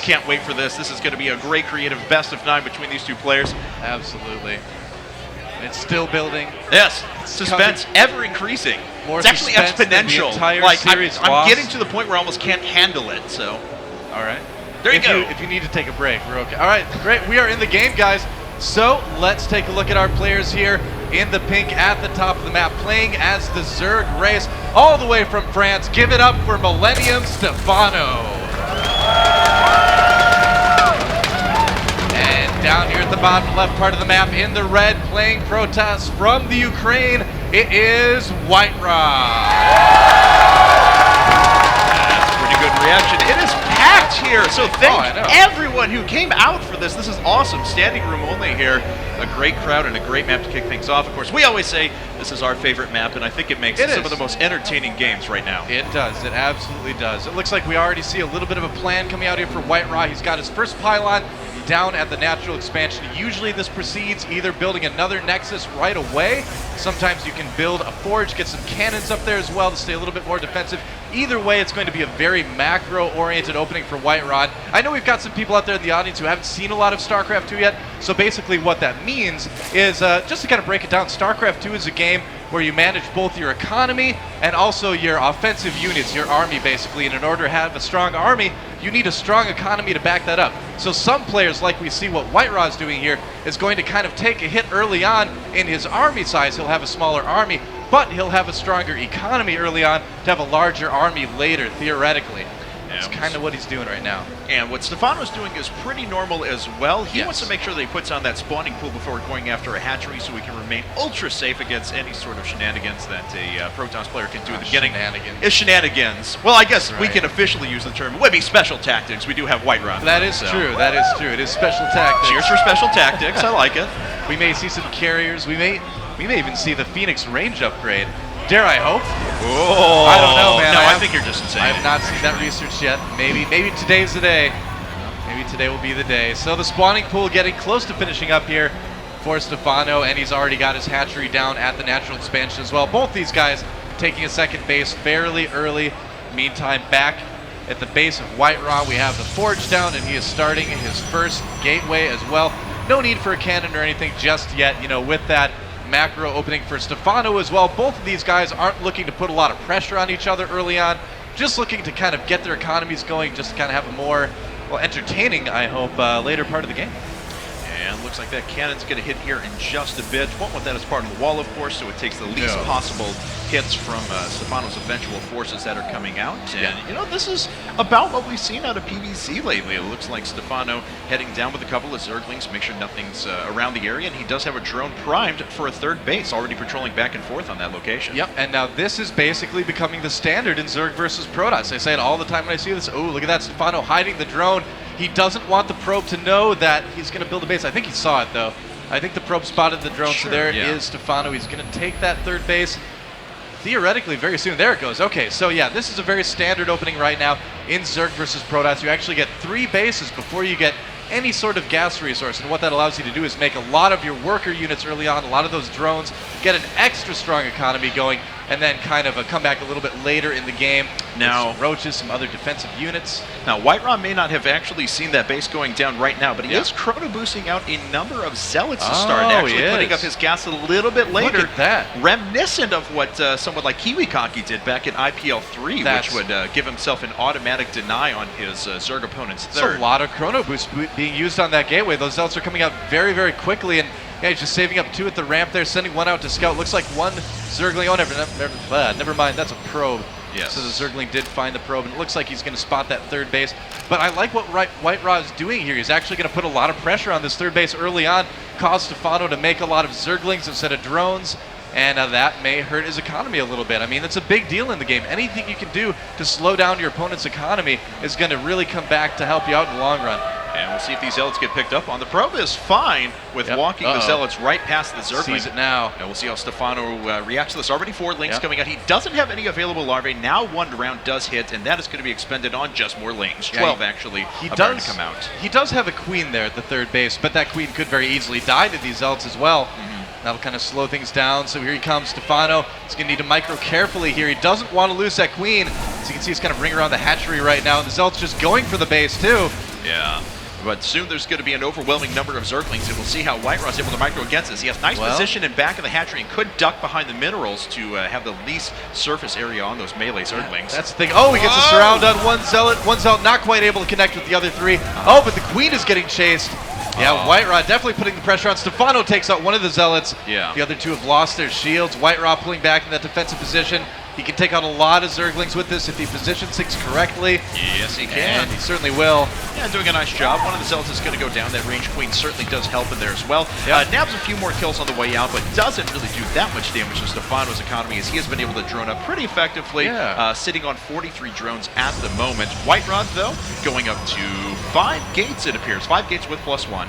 can't wait for this. This is going to be a great creative best of 9 between these two players. Absolutely. It's still building. Yes, suspense ever increasing. More it's actually exponential. Like I'm getting to the point where I almost can't handle it. So, all right, there you go. If you need to take a break, we're okay. All right, great. We are in the game, guys. So let's take a look at our players here in the pink at the top of the map, playing as the Zerg race, all the way from France. Give it up for Millennium Stephano. Down here at the bottom left part of the map in the red, playing Protoss from the Ukraine, it is WhiteRa. That's a pretty good reaction. It is packed here, so thank everyone who came out for this. This is awesome. Standing room only here. A great crowd and a great map to kick things off. Of course, we always say this is our favorite map, and I think it makes it some of the most entertaining games right now. It does. It absolutely does. It looks like we already see a little bit of a plan coming out here for WhiteRa. He's got his first pylon down at the natural expansion. Usually this precedes either building another nexus right away. Sometimes you can build a forge, get some cannons up there as well to stay a little bit more defensive. Either way, it's going to be a very macro-oriented opening for WhiteRa. I know we've got some people out there in the audience who haven't seen a lot of StarCraft 2 yet, so basically what that means is, just to kind of break it down, StarCraft 2 is a game where you manage both your economy and also your offensive units, your army basically, and in order to have a strong army, you need a strong economy to back that up. So some players, like we see what WhiteRa is doing here, is going to kind of take a hit early on in his army size. He'll have a smaller army, but he'll have a stronger economy early on to have a larger army later, theoretically. That's kind of what he's doing right now. And what Stephano's doing is pretty normal as well. He wants to make sure that he puts on that spawning pool before going after a hatchery so he can remain ultra safe against any sort of shenanigans that a Protoss player can do at the beginning. Shenanigans. Well, I guess we can officially use the term. It would be special tactics. We do have WhiteRa. That is true. That is true. It is special tactics. Cheers for special tactics. I like it. We may see some carriers. We may even see the Phoenix range upgrade. Dare I hope? Oh, I don't know, man. No, I think you're just insane. I have not seen that research yet. Maybe today's the day. Maybe today will be the day. So the spawning pool getting close to finishing up here for Stephano, and he's already got his hatchery down at the natural expansion as well. Both these guys taking a second base fairly early. Meantime, back at the base of WhiteRa, we have the forge down, and he is starting his first gateway as well. No need for a cannon or anything just yet, you know, with that macro opening for Stephano as well. Both of these guys aren't looking to put a lot of pressure on each other early on, just looking to kind of get their economies going, just to kind of have a more, well, entertaining, I hope, later part of the game. And looks like that cannon's going to hit here in just a bit. Won't want that as part of the wall, of course, so it takes the least possible hits from Stephano's eventual forces that are coming out. And, you know, this is about what we've seen out of PvC lately. It looks like Stephano heading down with a couple of Zerglings, make sure nothing's around the area, and he does have a drone primed for a third base, already patrolling back and forth on that location. Yep, and now this is basically becoming the standard in Zerg versus Protoss. I say it all the time when I see this. Oh, look at that, Stephano hiding the drone. He doesn't want the probe to know that he's going to build a base. I think he saw it, though. I think the probe spotted the drone, so there is Stephano. He's going to take that third base theoretically very soon. There it goes. Okay, so yeah, this is a very standard opening right now in Zerg versus Protoss. You actually get 3 bases before you get any sort of gas resource, and what that allows you to do is make a lot of your worker units early on, a lot of those drones, get an extra strong economy going, and then kind of come back a little bit later in the game. Now, some roaches, some other defensive units. Now, WhiteRa may not have actually seen that base going down right now, but he is chrono boosting out a number of zealots to start, actually putting up his gas a little bit later. Look at that. Reminiscent of what someone like KiwiKaki did back in IPL 3, which would give himself an automatic deny on his Zerg opponent's third. There's a lot of chrono boost being used on that gateway. Those zealots are coming out very, very quickly, and yeah, he's just saving up 2 at the ramp there, sending 1 out to scout. Looks like 1 Zergling. Oh, never mind. That's a probe. Yes. So the Zergling did find the probe, and it looks like he's going to spot that third base. But I like what WhiteRa is doing here. He's actually going to put a lot of pressure on this third base early on, cause Stephano to make a lot of Zerglings instead of drones, and that may hurt his economy a little bit. I mean, it's a big deal in the game. Anything you can do to slow down your opponent's economy is going to really come back to help you out in the long run. And we'll see if these zealots get picked up on. The probe is fine with walking the zealots right past the Zergling. Sees it now. And we'll see how Stephano reacts to this. Already 4 lings coming out. He doesn't have any available larvae. Now 1 round does hit, and that is going to be expended on just more lings. 12 actually about to come out. He does have a queen there at the third base, but that queen could very easily die to these zealots as well. That'll kind of slow things down. So here he comes, Stephano. He's going to need to micro carefully here. He doesn't want to lose that queen. As you can see, he's kind of ringing around the hatchery right now. And the zealots just going for the base too. Yeah. But soon there's going to be an overwhelming number of Zerglings, and we'll see how WhiteRa's able to micro against this. He has nice position in back of the hatchery and could duck behind the minerals to have the least surface area on those melee Zerglings. That's the thing. Oh, he gets a surround on one Zealot. One Zealot not quite able to connect with the other three. Oh, but the Queen is getting chased. Yeah, WhiteRa definitely putting the pressure on. Stephano takes out one of the Zealots. Yeah. The other two have lost their shields. WhiteRa pulling back in that defensive position. He can take out a lot of Zerglings with this if he positions things correctly. Yes, he can. And he certainly will. Yeah, doing a nice job. One of the Zealots is going to go down. That range Queen certainly does help in there as well. Yep. Nabs a few more kills on the way out, but doesn't really do that much damage to Stephano's economy, as he has been able to drone up pretty effectively, sitting on 43 drones at the moment. WhiteRa, though, going up to 5 gates, it appears. 5 gates with +1.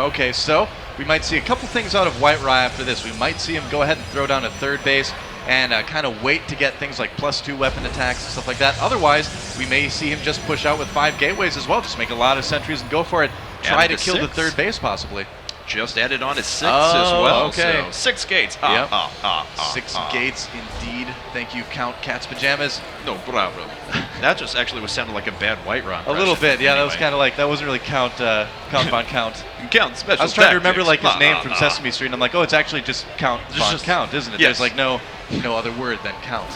Okay, so we might see a couple things out of WhiteRa after this. We might see him go ahead and throw down a third base and kind of wait to get things like +2 weapon attacks and stuff like that. Otherwise, we may see him just push out with 5 gateways as well. Just make a lot of sentries and go for it. Try to kill the third base, possibly. Just added on to 6 as well. Okay. So 6 gates. 6 gates indeed. Thank you, Count Cat's Pajamas. No problem. That just actually was sounding like a bad WhiteRa. A little bit, yeah. Anyway. That was kind of like, that wasn't really Count Von Count. Count special. I was trying to remember like his name from Sesame Street, and I'm like, oh, it's actually just Count Von Count, isn't it? Yes. There's like no other word than Count.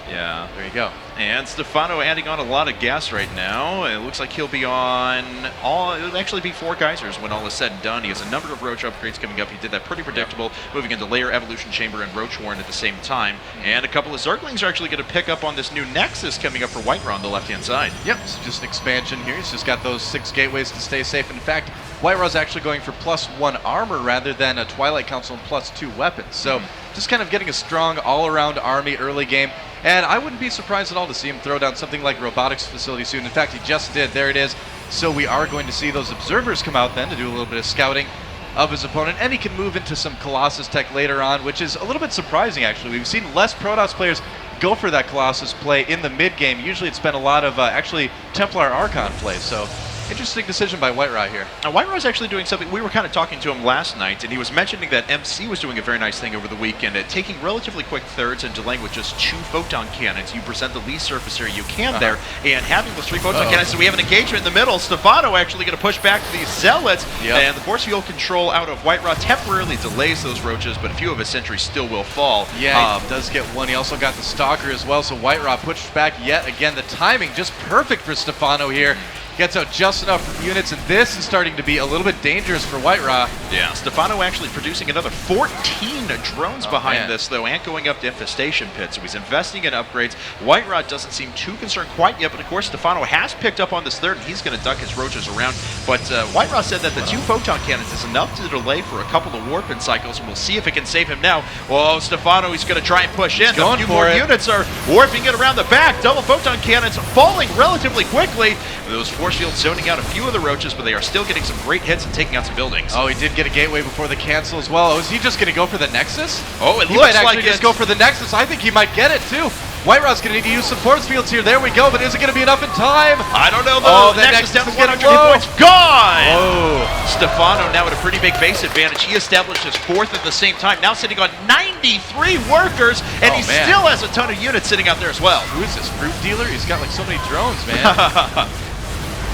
Yeah. There you go. And Stephano adding on a lot of gas right now. It looks like he'll be on it'll actually be 4 geysers when all is said and done. He has a number of Roach upgrades coming up. He did that pretty predictable, moving into Lair, Evolution Chamber, and Roach Warren at the same time. And a couple of Zerglings are actually going to pick up on this new Nexus coming up for WhiteRa on the left-hand side. Yep, so just an expansion here. He's just got those 6 gateways to stay safe. In fact, WhiteRa's actually going for +1 armor rather than a Twilight Council and +2 weapons. So just kind of getting a strong all-around army early game. And I wouldn't be surprised at all to see him throw down something like robotics facility soon. In fact, he just did. There it is. So we are going to see those observers come out then to do a little bit of scouting of his opponent. And he can move into some Colossus tech later on, which is a little bit surprising, actually. We've seen less Protoss players go for that Colossus play in the mid-game. Usually it's been a lot of actually Templar Archon play. So interesting decision by WhiteRa here. Now, WhiteRa's actually doing something. We were kind of talking to him last night, and he was mentioning that MC was doing a very nice thing over the weekend at taking relatively quick thirds and delaying with just 2 photon cannons. You present the least surface area you can there, and having those 3 photon cannons. So we have an engagement in the middle. Stephano actually going to push back these Zealots, and the force field control out of WhiteRa temporarily delays those Roaches, but a few of his sentries still will fall. Yeah, he does get one. He also got the Stalker as well, so WhiteRa pushed back yet again. The timing just perfect for Stephano here. Gets out just enough units, and this is starting to be a little bit dangerous for WhiteRa. Yeah, Stephano actually producing another 14 drones behind this, though, and going up to Infestation Pit, so he's investing in upgrades. WhiteRa doesn't seem too concerned quite yet, but of course Stephano has picked up on this third, and he's going to duck his Roaches around. But WhiteRa said that the 2 photon cannons is enough to delay for a couple of warping cycles, and we'll see if it can save him now. Whoa, Stephano, he's going to try and push in. A few more units are warping it around the back. Double photon cannons falling relatively quickly. Those force fields zoning out a few of the Roaches, but they are still getting some great hits and taking out some buildings. Oh, he did get a gateway before the cancel as well. Oh, is he just going to go for the Nexus? Oh, it he looks might like actually just go for the Nexus. I think he might get it too. WhiteRa's going to need to use some force fields here. There we go, but is it going to be enough in time? I don't know, though. Oh, the Nexus down to is 100 getting hit low. points. Gone! Oh. Stephano now at a pretty big base advantage. He established his 4th at the same time, now sitting on 93 workers, and he still has a ton of units sitting out there as well. Who is this, fruit dealer? He's got like so many drones, man.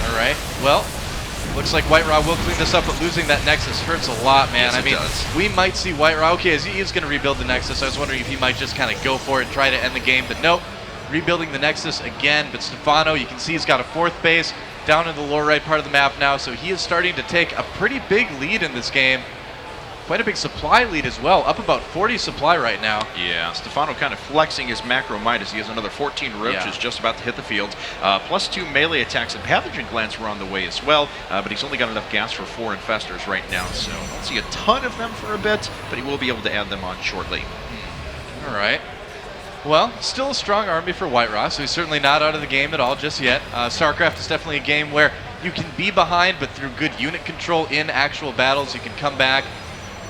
All right, well, looks like WhiteRa will clean this up, but losing that Nexus hurts a lot, man. Yes, I mean, we might see WhiteRa. Okay, he is going to rebuild the Nexus. I was wondering if he might just kind of go for it and try to end the game, but nope. Rebuilding the Nexus again, but Stephano, you can see he's got a 4th base down in the lower right part of the map now, so he is starting to take a pretty big lead in this game. Quite a big supply lead as well, up about 40 supply right now. Yeah, Stephano kind of flexing his macro might as he has another 14 Roaches just about to hit the field. +2 melee attacks and pathogen glands were on the way as well, but he's only got enough gas for 4 infestors right now, so I don't see a ton of them for a bit, but he will be able to add them on shortly. All right. Well, still a strong army for WhiteRa, so he's certainly not out of the game at all just yet. StarCraft is definitely a game where you can be behind, but through good unit control in actual battles, you can come back.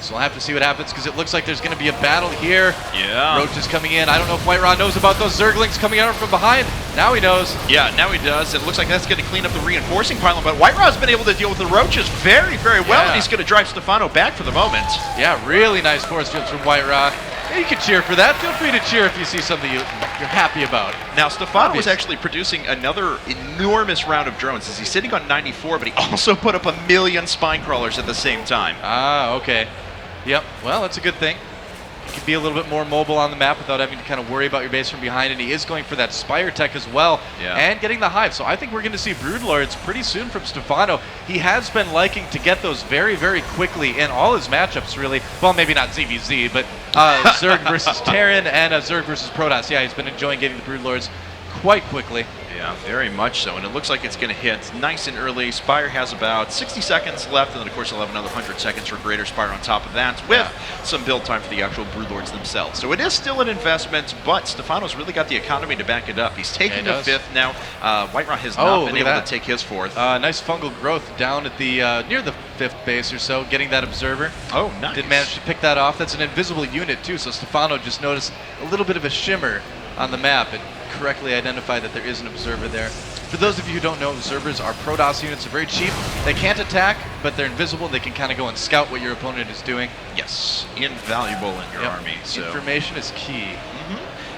So we'll have to see what happens, because it looks like there's going to be a battle here. Yeah. Roach is coming in. I don't know if WhiteRa knows about those Zerglings coming out from behind. Now he knows. Yeah, now he does. It looks like that's going to clean up the reinforcing pylon, but WhiteRa's been able to deal with the Roaches very, very well, and he's going to drive Stephano back for the moment. Yeah, really nice force fields from WhiteRa. You can cheer for that. Feel free to cheer if you see something you're happy about. Now, Stephano was actually producing another enormous round of drones as he's sitting on 94, but he also put up 1 million spine crawlers at the same time. Ah, okay. Yep, well, that's a good thing. You can be a little bit more mobile on the map without having to kind of worry about your base from behind, and he is going for that Spire Tech as well, and getting the Hive. So I think we're going to see Broodlords pretty soon from Stephano. He has been liking to get those very, very quickly in all his matchups, really. Well, maybe not ZVZ, but Zerg versus Terran and Zerg versus Protoss. Yeah, he's been enjoying getting the Broodlords quite quickly. Yeah, very much so, and it looks like it's going to hit nice and early. Spire has about 60 seconds left, and then of course he'll have another 100 seconds for Greater Spire on top of that, with some build time for the actual Broodlords themselves. So it is still an investment, but Stephano's really got the economy to back it up. He's taking the 5th now. WhiteRa has not been able to take his 4th. Nice fungal growth down at the near the 5th base or so, getting that Observer. Oh, nice. Did manage to pick that off. That's an invisible unit too, so Stephano just noticed a little bit of a shimmer on the map and correctly identified that there is an Observer there. For those of you who don't know, Observers are Protoss units. They're very cheap. They can't attack, but they're invisible. They can kind of go and scout what your opponent is doing. Yes, invaluable in your army. So information is key.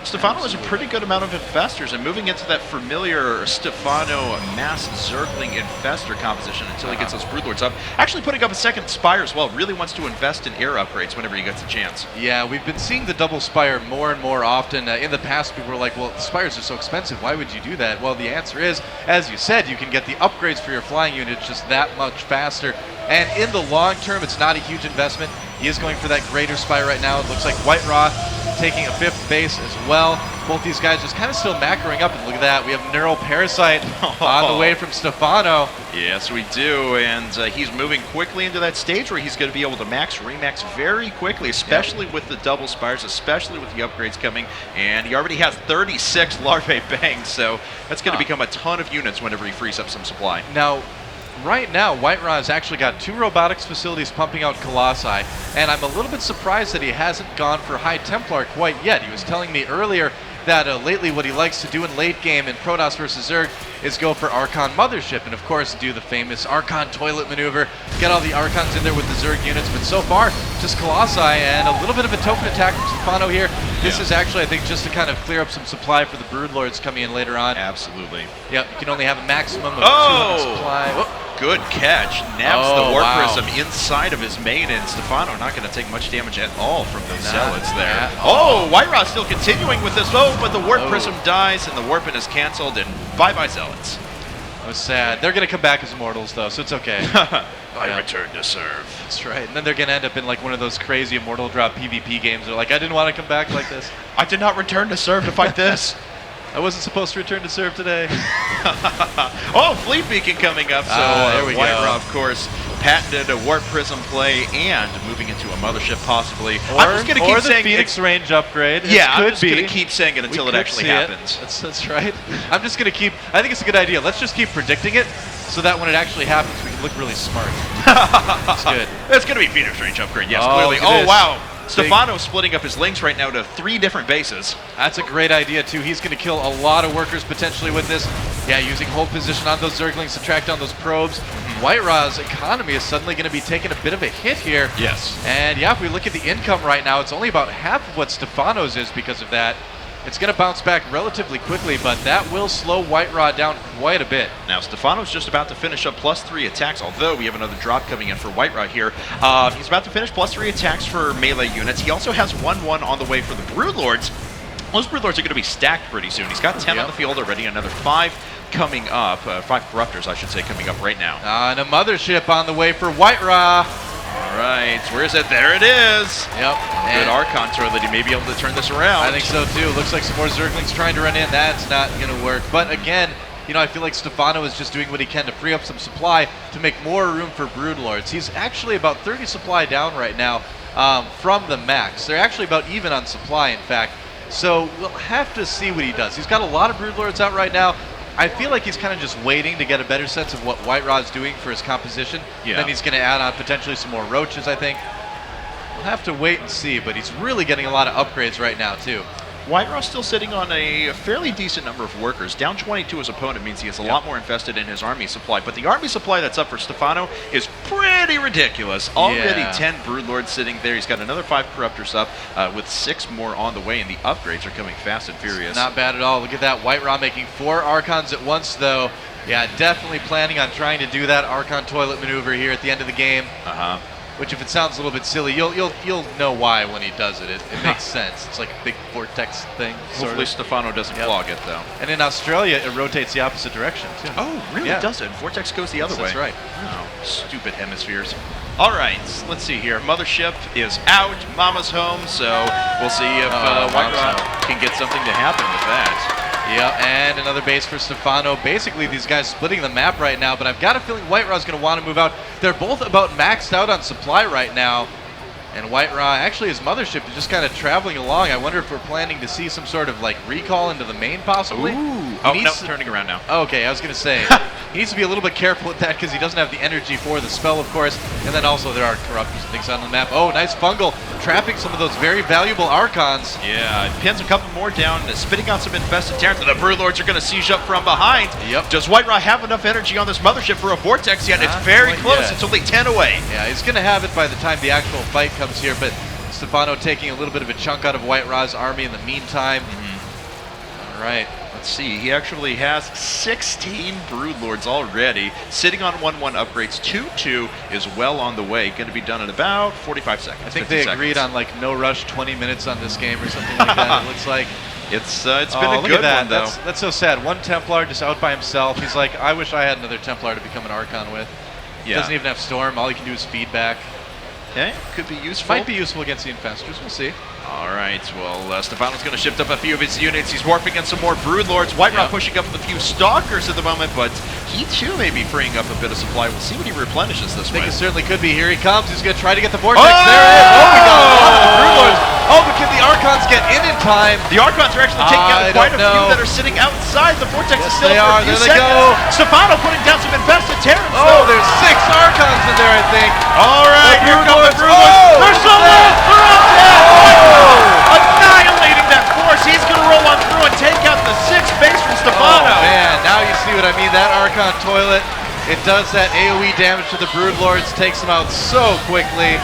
Stephano has a pretty good amount of infestors, and moving into that familiar Stephano mass Zergling infestor composition until he gets those Broodlords up. Actually putting up a second Spire as well. Really wants to invest in air upgrades whenever he gets a chance. Yeah, we've been seeing the double Spire more and more often. In the past, people were like, well, the Spires are so expensive. Why would you do that? Well, the answer is, as you said, you can get the upgrades for your flying units just that much faster. And in the long term, it's not a huge investment. He is going for that Greater Spire right now. It looks like WhiteRa taking a 5th base as well. Both these guys just kind of still macroing up, and look at that. We have Neural Parasite on the way from Stephano. Yes, we do, and he's moving quickly into that stage where he's going to be able to max, remax very quickly, especially with the double Spires, especially with the upgrades coming, and he already has 36 Larvae Bangs, so that's going to become a ton of units whenever he frees up some supply. Now, right now, WhiteRa has actually got 2 robotics facilities pumping out Colossi, and I'm a little bit surprised that he hasn't gone for High Templar quite yet. He was telling me earlier that lately what he likes to do in late game in Protoss versus Zerg is go for Archon Mothership, and of course do the famous Archon toilet maneuver, get all the Archons in there with the Zerg units, but so far, just Colossi and a little bit of a token attack from Stephano here. This is actually, I think, just to kind of clear up some supply for the Broodlords coming in later on. Absolutely. Yep, you can only have a maximum of 200 supply. Oh! Good catch. Nabs the Warp Prism inside of his main, and Stephano not going to take much damage at all from those Zealots there. WhiteRa still continuing with this, but the Warp Prism dies, and the Warping is canceled, and bye-bye Zealots. That was sad. They're going to come back as Immortals, though, so it's okay. I return to serve. That's right. And then they're going to end up in like one of those crazy Immortal Drop PvP games. They're like, I didn't want to come back like this. I did not return to serve to fight this. I wasn't supposed to return to serve today. Fleet Beacon coming up. So there we WhiteRa, go. of course, patented a Warp Prism play and moving into a Mothership possibly. Or, I'm just going to keep saying the Phoenix range upgrade. I'm just going to keep saying it until it actually happens. That's right. I'm just going to keep. I think it's a good idea. Let's just keep predicting it, so that when it actually happens, we can look really smart. That's good. It's going to be Phoenix range upgrade. Yes, clearly. Oh wow. Stephano splitting up his links right now to 3 different bases. That's a great idea, too. He's going to kill a lot of workers potentially with this. Yeah, using hold position on those Zerglings to track down those probes. WhiteRa's economy is suddenly going to be taking a bit of a hit here. Yes. And yeah, if we look at the income right now, it's only about half of what Stephano's is because of that. It's going to bounce back relatively quickly, but that will slow WhiteRa down quite a bit. Now, Stephano's just about to finish up +3 attacks, although we have another drop coming in for WhiteRa here. He's about to finish +3 attacks for melee units. He also has 1-1 on the way for the Broodlords. Those Broodlords are going to be stacked pretty soon. He's got 10 on the field already, another 5 coming up. 5 Corruptors, I should say, coming up right now. And a Mothership on the way for WhiteRa. All right, where is it? There it is. Yep. Good Archon toilet. He may be able to turn this around. I think so too. Looks like some more Zerglings trying to run in. That's not going to work. But again, you know, I feel like Stephano is just doing what he can to free up some supply to make more room for Broodlords. He's actually about 30 supply down right now from the max. They're actually about even on supply, in fact. So we'll have to see what he does. He's got a lot of Broodlords out right now. I feel like he's kind of just waiting to get a better sense of what WhiteRa is doing for his composition. Yeah. Then he's going to add on potentially some more Roaches, I think. We'll have to wait and see, but he's really getting a lot of upgrades right now, too. WhiteRa still sitting on a fairly decent number of workers. Down 20 to his opponent means he has a lot more invested in his army supply. But the army supply that's up for Stephano is pretty ridiculous. Already 10 Broodlords sitting there. He's got another 5 Corruptors up with 6 more on the way, and the upgrades are coming fast and furious. Not bad at all. Look at that. WhiteRa making 4 Archons at once, though. Yeah, definitely planning on trying to do that Archon toilet maneuver here at the end of the game. Which, if it sounds a little bit silly, you'll know why when he does it. It makes sense. It's like a big vortex thing. Hopefully Stephano doesn't clog it, though. And in Australia, it rotates the opposite direction, too. Oh, really? Does it? Vortex goes the other way. That's right. Oh, stupid hemispheres. All right, let's see here. Mothership is out. Mama's home, so we'll see if WhiteRa can get something to happen with that. Yeah, and another base for Stephano. Basically, these guys splitting the map right now, but I've got a feeling WhiteRa's going to want to move out. They're both about maxed out on supply right now. And WhiteRa, actually his mothership is just kind of traveling along. I wonder if we're planning to see some sort of like recall into the main possibly. Ooh. Oh, no, turning around now. Okay, I was going to say, he needs to be a little bit careful with that because he doesn't have the energy for the spell, of course. And then also there are Corruptors and things on the map. Oh, nice fungal, trapping some of those very valuable Archons. Yeah, pins a couple more down, spitting out some infested Terrans. The Broodlords are going to siege up from behind. Yep. Does WhiteRa have enough energy on this mothership for a Vortex yet? It's very close. It's only 10 away. Yeah, he's going to have it by the time the actual fight comes here, but Stephano taking a little bit of a chunk out of WhiteRa's army in the meantime. All right. Let's see. He actually has 16 Broodlords already, sitting on 1/1 upgrades. 2/2 is well on the way. Going to be done in about 45 seconds. I think they agreed on like no rush 20 minutes on this game or something like that. It looks like. It's been a good one, though. That's so sad. One Templar just out by himself. He's like, I wish I had another Templar to become an Archon with. He doesn't even have Storm. All he can do is feedback. Okay, could be useful. Might be useful against the Infestors. We'll see. All right, well, Stephano's going to shift up a few of his units. He's warping in some more Broodlords. WhiteRa pushing up with a few Stalkers at the moment, but he too may be freeing up a bit of supply. We'll see what he replenishes this way. I think it certainly could be. Here he comes. He's going to try to get the Vortex. There it is. Oh, we got a lot of the Broodlords. Oh, but can the Archons get in time? The Archons are actually taking out quite a few that are sitting outside. The Vortex is still for a few seconds. Go. Stephano putting down some infested Terrans. Oh, there's 6 Archons in there, I think. All right, here come the Broodlords. They're so low. They're up there. Annihilating that force. He's going to roll on through and take out the 6th base from Stephano. Oh, man, now you see what I mean. That Archon toilet, it does that AoE damage to the Broodlords, takes them out so quickly.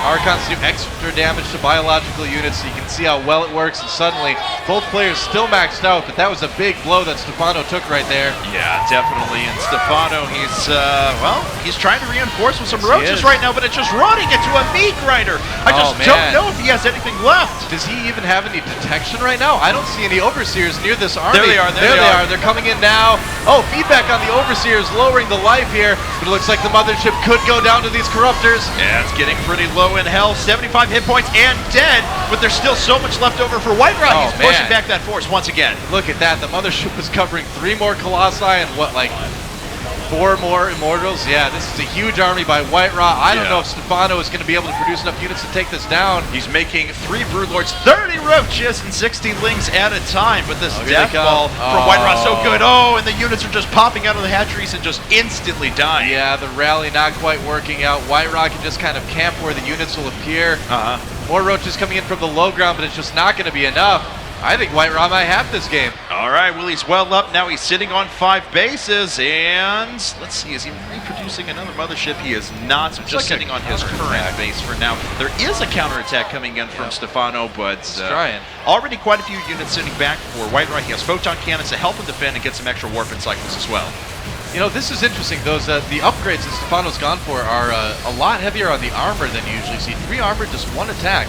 Archons do extra damage to biological units, so you can see how well it works, and suddenly both players still maxed out, but that was a big blow that Stephano took right there. Yeah, definitely, and Stephano, he's trying to reinforce with some roaches right now, but it's just running into a meat grinder. I just don't know if he has anything left. Does he even have any detection right now? I don't see any Overseers near this army. There they are, there they are. They're coming in now. Oh, feedback on the Overseers, lowering the life here, but it looks like the mothership could go down to these Corruptors. Yeah, it's getting pretty low in health, 75 hit points and dead, but there's still so much left over for WhiteRa. He's pushing back that force once again. Look at that. The mothership was covering 3 more Colossi and what, like 4 more Immortals? Yeah, this is a huge army by WhiteRa. I don't know if Stephano is going to be able to produce enough units to take this down. He's making 3 Broodlords, 30 Roaches, and 60 Lings at a time, but this death ball from WhiteRa so good. Oh, and the units are just popping out of the hatcheries and just instantly dying. Yeah, the rally not quite working out. WhiteRa can just kind of camp where the units will appear. More Roaches coming in from the low ground, but it's just not going to be enough. I think WhiteRa might have this game. All right, well, he's well up. Now he's sitting on 5 bases, and let's see, is he reproducing another mothership? He is not, so just sitting on his current base for now. There is a counterattack coming in from Stephano, but already quite a few units sitting back for WhiteRa. He has photon cannons to help him defend and get some extra warping cycles as well. You know, this is interesting. Those the upgrades that Stephano's gone for are a lot heavier on the armor than you usually see. 3 armor, just 1 attack.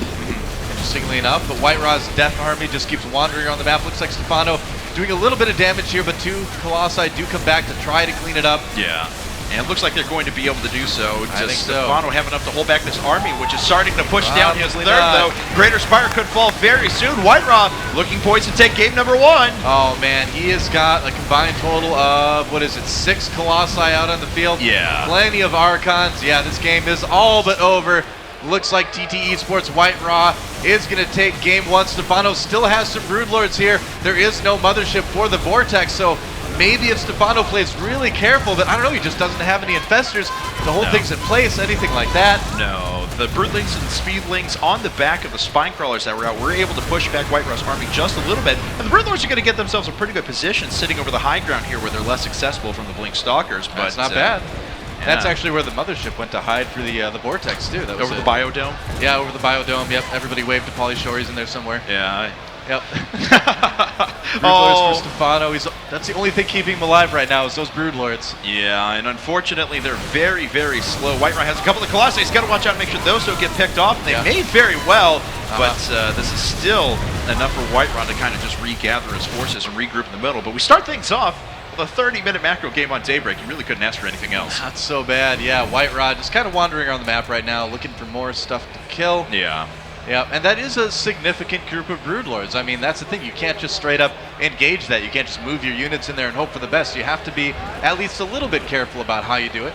Interestingly enough, but WhiteRa's death army just keeps wandering around the map. Looks like Stephano doing a little bit of damage here, but 2 Colossi do come back to try to clean it up. Yeah. And it looks like they're going to be able to do so. Does Stephano have enough to hold back this army, which is starting to push down his 3rd, though? Greater Spire could fall very soon. WhiteRa looking poised to take game number 1. Oh, man, he has got a combined total of, 6 Colossi out on the field. Yeah. Plenty of Archons. Yeah, this game is all but over. Looks like TT Esports WhiteRa is going to take game 1. Stephano still has some Broodlords here. There is no mothership for the Vortex, so maybe if Stephano plays really careful, but I don't know, he just doesn't have any Infestors to hold things in place, anything like that. No, the Broodlings and Speedlings on the back of the Spine Crawlers that were out, were able to push back WhiteRa's army just a little bit. And the Broodlords are going to get themselves a pretty good position sitting over the high ground here where they're less accessible from the Blink Stalkers. But that's not bad. Yeah. That's actually where the mothership went to hide for the Vortex, too. That was over the Biodome? Yeah, over the Biodome. Yep, everybody waved to Pauly Shore. He's in there somewhere. Yeah. Yep. Broodlords for Stephano. That's the only thing keeping him alive right now is those Broodlords. Yeah, and unfortunately they're very, very slow. WhiteRa has a couple of Colossi. He's got to watch out and make sure those don't get picked off. And they may very well, but this is still enough for WhiteRa to kind of just regather his forces and regroup in the middle. But we start things off with a 30-minute macro game on Daybreak. You really couldn't ask for anything else. Not so bad, yeah. WhiteRa just kind of wandering around the map right now, looking for more stuff to kill. Yeah. Yeah, and that is a significant group of Broodlords. I mean, that's the thing. You can't just straight up engage that. You can't just move your units in there and hope for the best. You have to be at least a little bit careful about how you do it.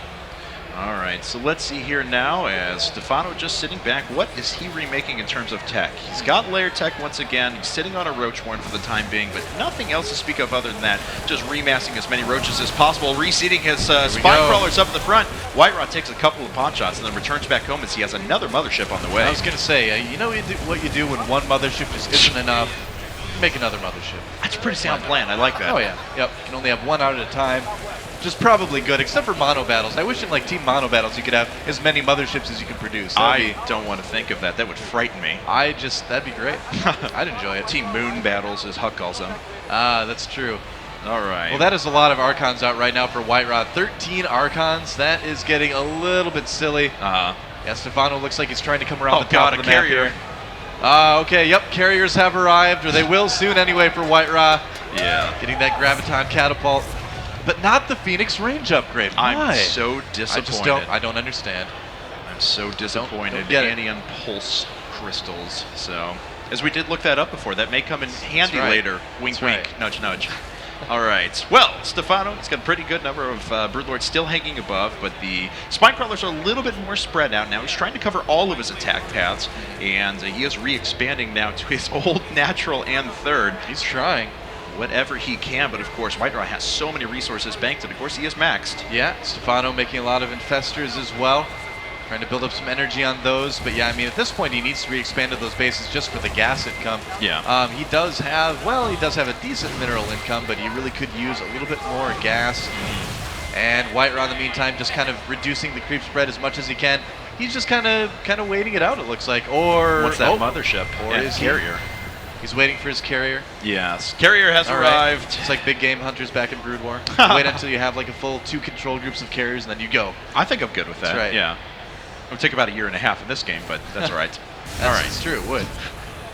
All right, so let's see here now as Stephano just sitting back. What is he remaking in terms of tech? He's got layer tech once again. He's sitting on a Roach Horn for the time being, but nothing else to speak of other than that. Just remassing as many roaches as possible, reseating his Spine Crawlers up in the front. WhiteRa takes a couple of pot shots and then returns back home as he has another mothership on the way. I was going to say, you know what you do when one mothership just isn't enough? Make another mothership. That's a pretty sound plan. I like that. Oh, yeah. Yep. You can only have one out at a time. Which is probably good, except for mono battles. I wish in like team mono battles you could have as many motherships as you can produce. I don't want to think of that. That would frighten me. That'd be great. I'd enjoy it. Team moon battles, as Huck calls them. Ah, that's true. All right. Well, that is a lot of Archons out right now for WhiteRa. 13 Archons. That is getting a little bit silly. Yeah, Stephano looks like he's trying to come around the top of the map here. Okay, yep, carriers have arrived, or they will soon anyway for WhiteRa. Yeah. Getting that Graviton Catapult. But not the Phoenix range upgrade. Why? I'm so disappointed. I don't understand. I'm so disappointed. Don't get Anion Pulse Crystals. So, as we did look that up before, that may come in handy later. Wink, wink, nudge, nudge. All right. Well, Stephano, he's got a pretty good number of Broodlords still hanging above, but the Spine Crawlers are a little bit more spread out now. He's trying to cover all of his attack paths, and he is re-expanding now to his old natural and third. He's trying. Whatever he can, but of course WhiteRa has so many resources banked, and of course he is maxed. Yeah, Stephano making a lot of infestors as well, trying to build up some energy on those. But yeah, I mean at this point he needs to re-expand those bases just for the gas income. Yeah. He does have a decent mineral income, but he really could use a little bit more gas. And WhiteRa in the meantime just kind of reducing the creep spread as much as he can. He's just kind of waiting it out, it looks like. Or what's that mothership? Or his carrier. He's waiting for his carrier. Yes. Carrier has arrived. It's like big game hunters back in Brood War. Wait until you have like a full 2 control groups of carriers and then you go. I think I'm good with that. That's right. Yeah. It would take about a year and a half in this game, but that's all right. That's true, it would.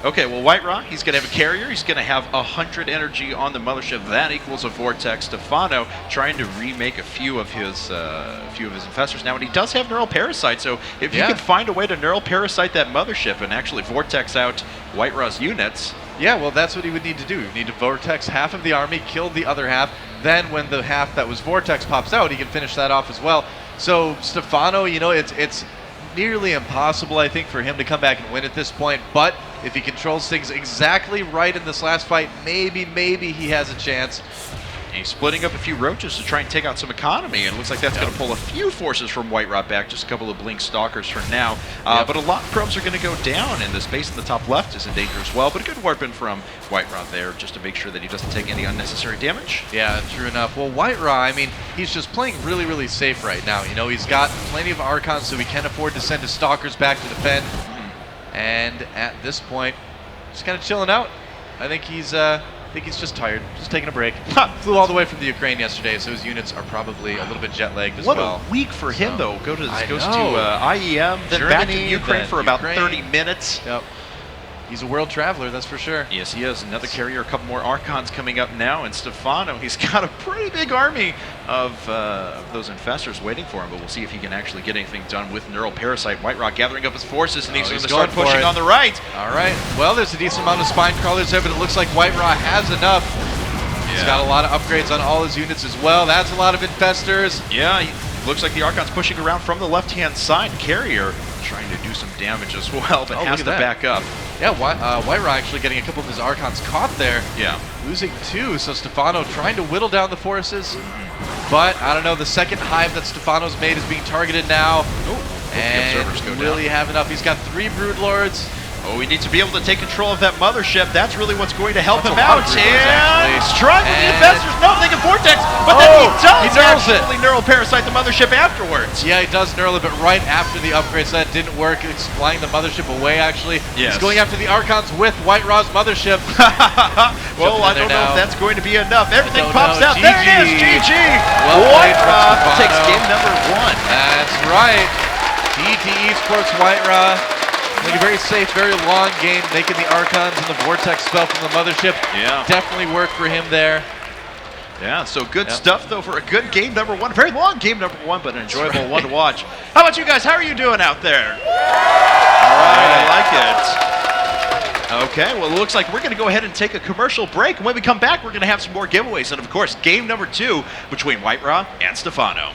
Okay, well, WhiteRa, he's going to have a carrier. He's going to have 100 energy on the mothership. That equals a vortex. Stephano trying to remake a few of his infestors now, and he does have neural parasite. So if you can find a way to neural parasite that mothership and actually vortex out WhiteRa's units. Yeah, well, that's what he would need to do. He would need to vortex half of the army, kill the other half. Then when the half that was vortex pops out, he can finish that off as well. So Stephano, you know, it's nearly impossible, I think, for him to come back and win at this point. But if he controls things exactly right in this last fight, maybe he has a chance. He's splitting up a few roaches to try and take out some economy, and it looks like that's going to pull a few forces from WhiteRa back, just a couple of Blink Stalkers for now. But a lot of probes are going to go down, and the space in the top left is in danger as well. But a good warp-in from WhiteRa there, just to make sure that he doesn't take any unnecessary damage. Yeah, true enough. Well, WhiteRa, I mean, he's just playing really safe right now. You know, he's got plenty of Archons, so he can afford to send his Stalkers back to defend. And at this point, just kind of chilling out. I think he's just tired, just taking a break. Flew all the way from the Ukraine yesterday, so his units are probably a little bit jet-lagged as well. What a week for him, though. Goes to IEM, then Germany, back to Ukraine for about Ukraine. 30 minutes. Yep. He's a world traveler, that's for sure. Yes, he is. Another carrier, a couple more Archons coming up now, and Stephano, he's got a pretty big army of those infestors waiting for him, but we'll see if he can actually get anything done with Neural Parasite. WhiteRa gathering up his forces, and he's going to start pushing on the right. All right. Well, there's a decent amount of Spine Crawlers there, but it looks like WhiteRa has enough. He's got a lot of upgrades on all his units as well. That's a lot of infestors. Yeah, looks like the Archon's pushing around from the left-hand side. Carrier trying to do some damage as well, but has to back up. Yeah, WhiteRa actually getting a couple of his Archons caught there. Yeah. Losing 2, so Stephano trying to whittle down the forces. But, I don't know, the second hive that Stephano's made is being targeted now. And observers go will he have enough? He's got 3 Broodlords. Oh, we need to be able to take control of that mothership. That's really what's going to help him That's a lot out. of Broodlords, actually. And struggling, the And- investors know they can Vortex, but then he does he knurls it. actually neural parasite the mothership afterwards. Yeah, he does knurl it, but right after the upgrade, so that didn't work. It's flying the mothership away, actually. Yes. He's going after the Archons with WhiteRa's mothership. Well, I don't know if that's going to be enough. Everything Don't pops know. out. There it is, GG. Well played from WhiteRa takes Stephano. game number 1. That's right. DT Esports WhiteRa. Like a very safe, very long game, making the Archons and the Vortex spell from the mothership. Yeah. Definitely worked for him there. Yeah, so good stuff, though, for a good game number 1. Very long game number 1, but an enjoyable one to watch. How about you guys? How are you doing out there? All right, I like it. Okay, well, it looks like we're going to go ahead and take a commercial break. And when we come back, we're going to have some more giveaways. And, of course, game number 2 between WhiteRa and Stephano.